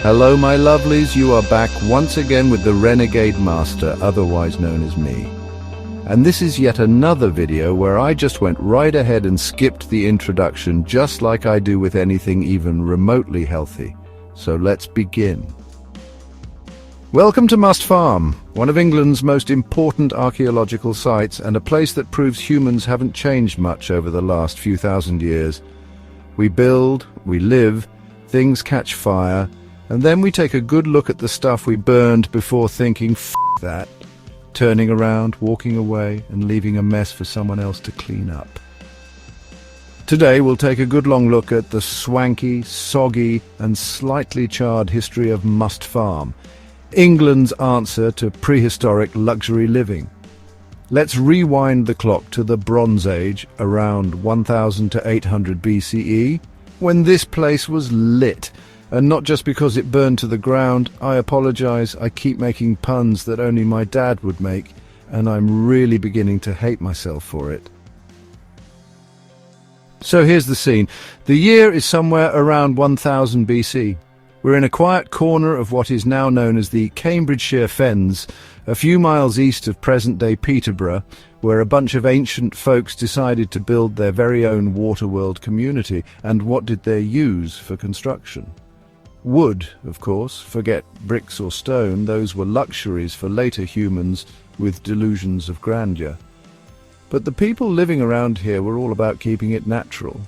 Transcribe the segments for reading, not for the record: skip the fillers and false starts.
Hello my lovelies, you are back once again with the Renegade Master, otherwise known as me. And this is yet another video where I just went right ahead and skipped the introduction, just like I do with anything even remotely healthy. So let's begin. Welcome to Must Farm, one of England's most important archaeological sites and a place that proves humans haven't changed much over the last few thousand years. We build, we live, things catch fire, and then we take a good look at the stuff we burned before thinking, "F that," turning around, walking away, and leaving a mess for someone else to clean up. Today we'll take a good long look at the swanky, soggy, and slightly charred history of Must Farm, England's answer to prehistoric luxury living. Let's rewind the clock to the Bronze Age, around 1000 to 800 BCE, when this place was lit. And not just because it burned to the ground. I apologize, I keep making puns that only my dad would make, and I'm really beginning to hate myself for it. So here's the scene. The year is somewhere around 1000 BC. We're in a quiet corner of what is now known as the Cambridgeshire Fens, a few miles east of present-day Peterborough, where a bunch of ancient folks decided to build their very own waterworld community. And what did they use for construction? Wood, of course. Forget bricks or stone, those were luxuries for later humans with delusions of grandeur. But the people living around here were all about keeping it natural.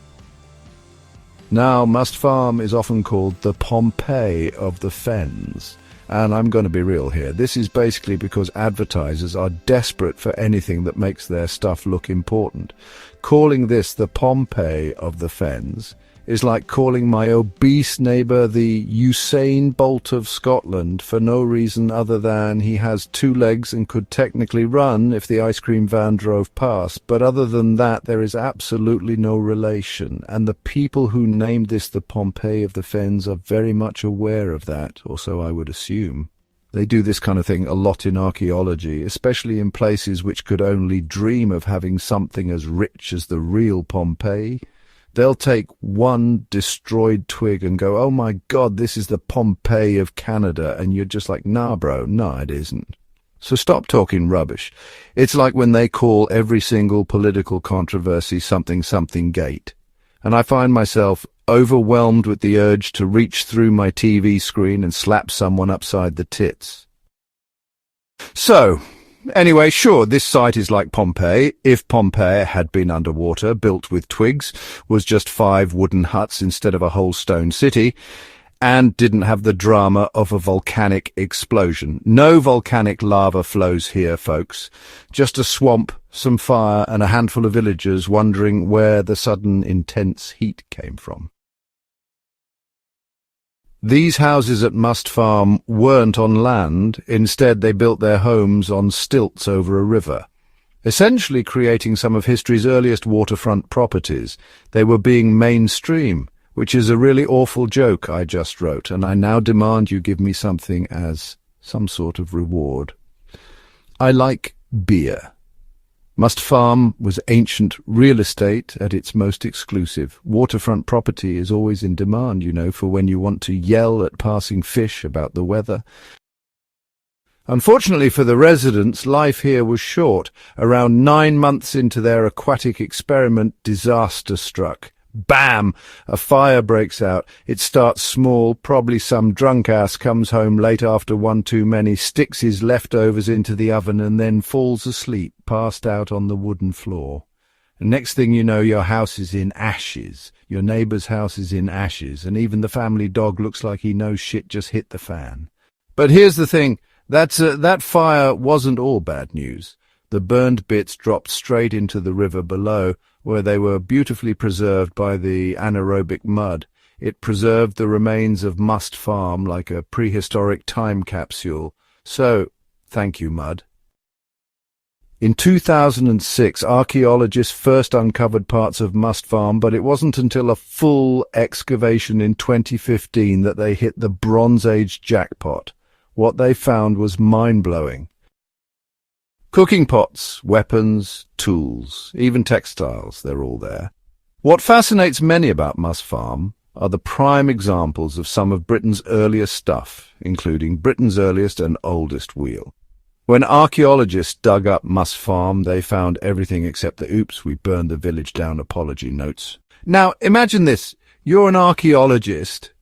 Now, Must Farm is often called the Pompeii of the Fens. And I'm going to be real here. This is basically because advertisers are desperate for anything that makes their stuff look important. Calling this the Pompeii of the Fens is like calling my obese neighbour the Usain Bolt of Scotland for no reason other than he has 2 legs and could technically run if the ice cream van drove past. But other than that, there is absolutely no relation. And the people who named this the Pompeii of the Fens are very much aware of that, or so I would assume. They do this kind of thing a lot in archaeology, especially in places which could only dream of having something as rich as the real Pompeii. They'll take one destroyed twig and go, "Oh my God, this is the Pompeii of Canada," and you're just like, "Nah, bro, nah, it isn't." So stop talking rubbish. It's like when they call every single political controversy something gate. And I find myself overwhelmed with the urge to reach through my TV screen and slap someone upside the tits. So, anyway, sure, this site is like Pompeii. If Pompeii had been underwater, built with twigs, was just 5 wooden huts instead of a whole stone city, and didn't have the drama of a volcanic explosion. No volcanic lava flows here, folks. Just a swamp, some fire, and a handful of villagers wondering where the sudden intense heat came from. These houses at Must Farm weren't on land. Instead, they built their homes on stilts over a river, essentially creating some of history's earliest waterfront properties. They were being mainstream, which is a really awful joke I just wrote, and I now demand you give me something as some sort of reward. I like beer. Must Farm was ancient real estate at its most exclusive. Waterfront property is always in demand, you know, for when you want to yell at passing fish about the weather. Unfortunately for the residents, life here was short. Around 9 months into their aquatic experiment, disaster struck. Bam! A fire breaks out. It starts small. Probably some drunk ass comes home late after one too many, sticks his leftovers into the oven and then falls asleep, passed out on the wooden floor. And next thing you know, your house is in ashes. Your neighbour's house is in ashes, and even the family dog looks like he knows shit just hit the fan. But here's the thing. That fire wasn't all bad news. The burned bits dropped straight into the river below, where they were beautifully preserved by the anaerobic mud. It preserved the remains of Must Farm like a prehistoric time capsule. So, thank you, mud. In 2006, archaeologists first uncovered parts of Must Farm, but it wasn't until a full excavation in 2015 that they hit the Bronze Age jackpot. What they found was mind-blowing. Cooking pots, weapons, tools, even textiles, they're all there. What fascinates many about Must Farm are the prime examples of some of Britain's earliest stuff, including Britain's earliest and oldest wheel. When archaeologists dug up Must Farm, they found everything except the "oops, we burned the village down" apology notes. Now, imagine this. You're an archaeologist.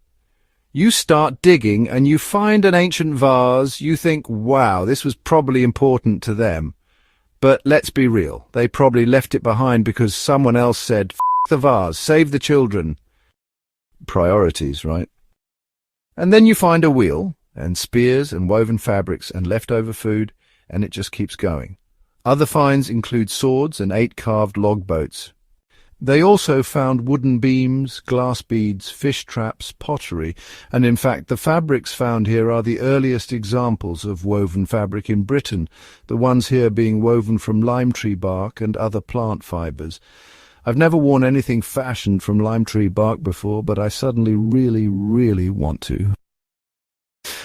You start digging and you find an ancient vase. You think, wow, this was probably important to them. But let's be real. They probably left it behind because someone else said, "F the vase, save the children." Priorities, right? And then you find a wheel and spears and woven fabrics and leftover food, and it just keeps going. Other finds include swords and 8 carved log boats. They also found wooden beams, glass beads, fish traps, pottery, and in fact the fabrics found here are the earliest examples of woven fabric in Britain, the ones here being woven from lime tree bark and other plant fibres. I've never worn anything fashioned from lime tree bark before, but I suddenly really want to.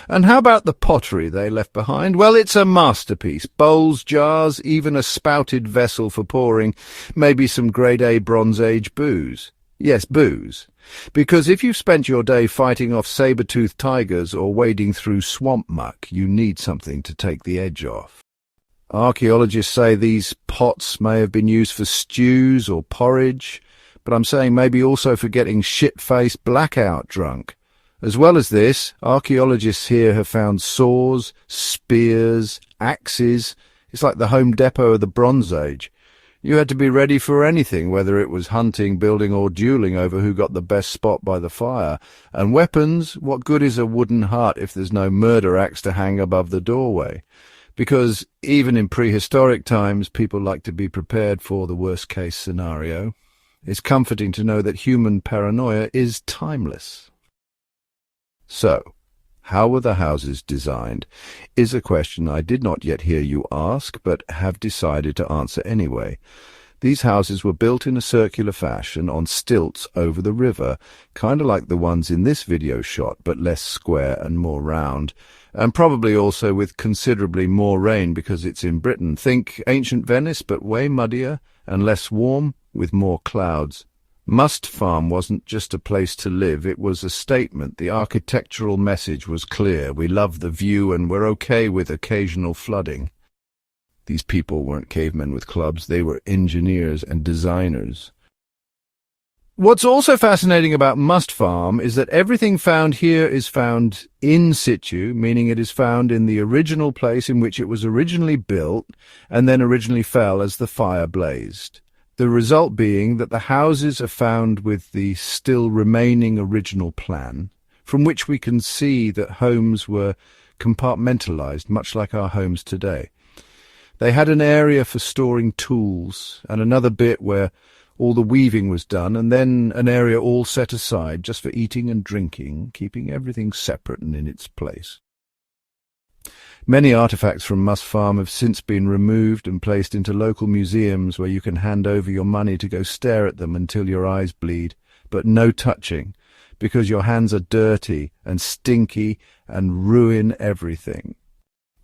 And how about the pottery they left behind? Well, it's a masterpiece. Bowls, jars, even a spouted vessel for pouring, maybe some Grade A Bronze Age booze. Yes, booze. Because if you've spent your day fighting off saber-toothed tigers or wading through swamp muck, you need something to take the edge off. Archaeologists say these pots may have been used for stews or porridge, but I'm saying maybe also for getting shit-faced blackout drunk. As well as this, archaeologists here have found saws, spears, axes. It's like the Home Depot of the Bronze Age. You had to be ready for anything, whether it was hunting, building, or dueling over who got the best spot by the fire. And weapons, what good is a wooden hut if there's no murder axe to hang above the doorway? Because even in prehistoric times, people like to be prepared for the worst-case scenario. It's comforting to know that human paranoia is timeless. So, how were the houses designed? Is a question I did not yet hear you ask, but have decided to answer anyway. These houses were built in a circular fashion on stilts over the river, kind of like the ones in this video shot, but less square and more round, and probably also with considerably more rain because it's in Britain. Think ancient Venice, but way muddier and less warm, with more clouds. Must Farm wasn't just a place to live, it was a statement. The architectural message was clear. We love the view and we're okay with occasional flooding. These people weren't cavemen with clubs, they were engineers and designers. What's also fascinating about Must Farm is that everything found here is found in situ, meaning it is found in the original place in which it was originally built and then originally fell as the fire blazed. The result being that the houses are found with the still remaining original plan, from which we can see that homes were compartmentalized, much like our homes today. They had an area for storing tools and another bit where all the weaving was done, and then an area all set aside just for eating and drinking, keeping everything separate and in its place. Many artifacts from Must Farm have since been removed and placed into local museums where you can hand over your money to go stare at them until your eyes bleed, but no touching, because your hands are dirty and stinky and ruin everything.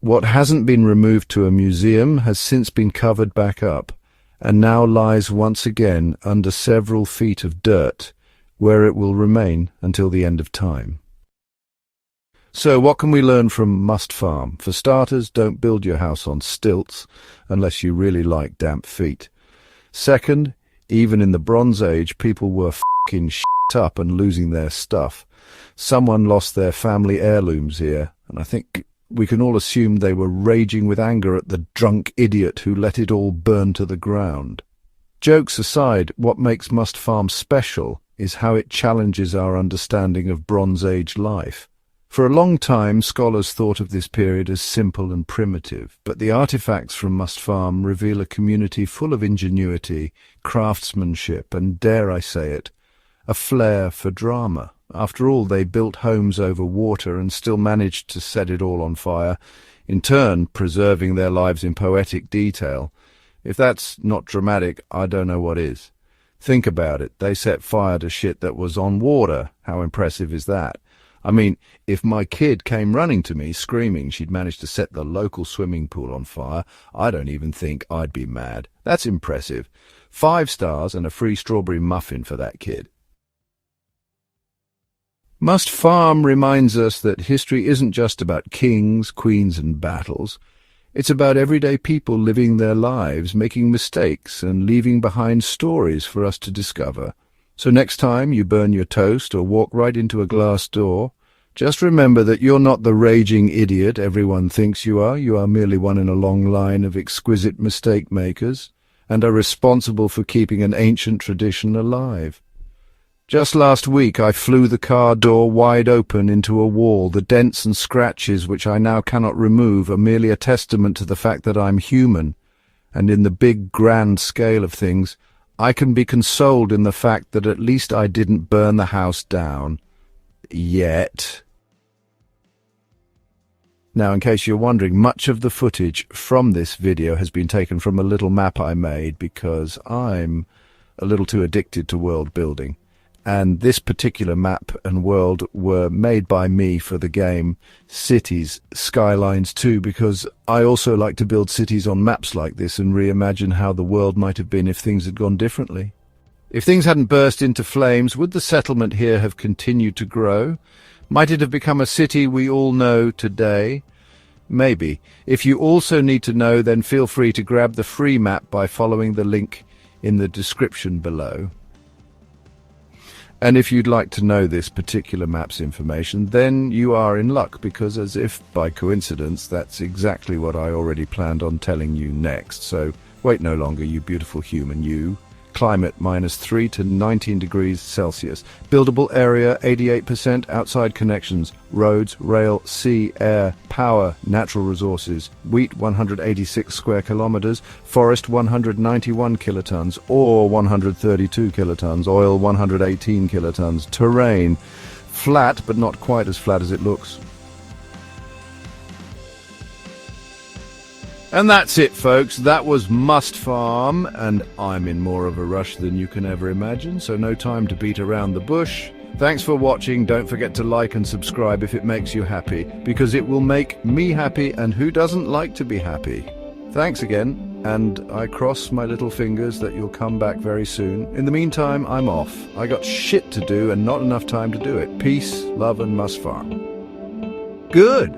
What hasn't been removed to a museum has since been covered back up, and now lies once again under several feet of dirt, where it will remain until the end of time. So what can we learn from Must Farm? For starters, don't build your house on stilts unless you really like damp feet. Second, even in the Bronze Age, people were f***ing shit up and losing their stuff. Someone lost their family heirlooms here, and I think we can all assume they were raging with anger at the drunk idiot who let it all burn to the ground. Jokes aside, what makes Must Farm special is how it challenges our understanding of Bronze Age life. For a long time, scholars thought of this period as simple and primitive, but the artifacts from Must Farm reveal a community full of ingenuity, craftsmanship, and, dare I say it, a flair for drama. After all, they built homes over water and still managed to set it all on fire, in turn preserving their lives in poetic detail. If that's not dramatic, I don't know what is. Think about it. They set fire to shit that was on water. How impressive is that? I mean, if my kid came running to me screaming she'd managed to set the local swimming pool on fire, I don't even think I'd be mad. That's impressive. 5 stars and a free strawberry muffin for that kid. Must Farm reminds us that history isn't just about kings, queens and battles. It's about everyday people living their lives, making mistakes and leaving behind stories for us to discover. So next time you burn your toast or walk right into a glass door, just remember that you're not the raging idiot everyone thinks you are. You are merely one in a long line of exquisite mistake makers and are responsible for keeping an ancient tradition alive. Just last week I flew the car door wide open into a wall. The dents and scratches which I now cannot remove are merely a testament to the fact that I'm human, and in the big grand scale of things, I can be consoled in the fact that at least I didn't burn the house down. Yet. Now, in case you're wondering, much of the footage from this video has been taken from a little map I made because I'm a little too addicted to world building. And this particular map and world were made by me for the game Cities Skylines 2, because I also like to build cities on maps like this and reimagine how the world might have been if things had gone differently. If things hadn't burst into flames, would the settlement here have continued to grow? Might it have become a city we all know today? Maybe. If you also need to know, then feel free to grab the free map by following the link in the description below. And if you'd like to know this particular map's information, then you are in luck, because as if by coincidence, that's exactly what I already planned on telling you next. So wait no longer, you beautiful human, you. Climate -3 to 19 degrees Celsius. Buildable area 88%. Outside connections, roads, rail, sea, air, power, natural resources. Wheat 186 square kilometers. Forest 191 kilotons, ore 132 kilotons, oil 118 kilotons. Terrain flat, but not quite as flat as it looks. And that's it, folks. That was Must Farm, and I'm in more of a rush than you can ever imagine, so no time to beat around the bush. Thanks for watching. Don't forget to like and subscribe if it makes you happy, because it will make me happy, and who doesn't like to be happy? Thanks again, and I cross my little fingers that you'll come back very soon. In the meantime, I'm off. I got shit to do and not enough time to do it. Peace, love, and Must Farm. Good.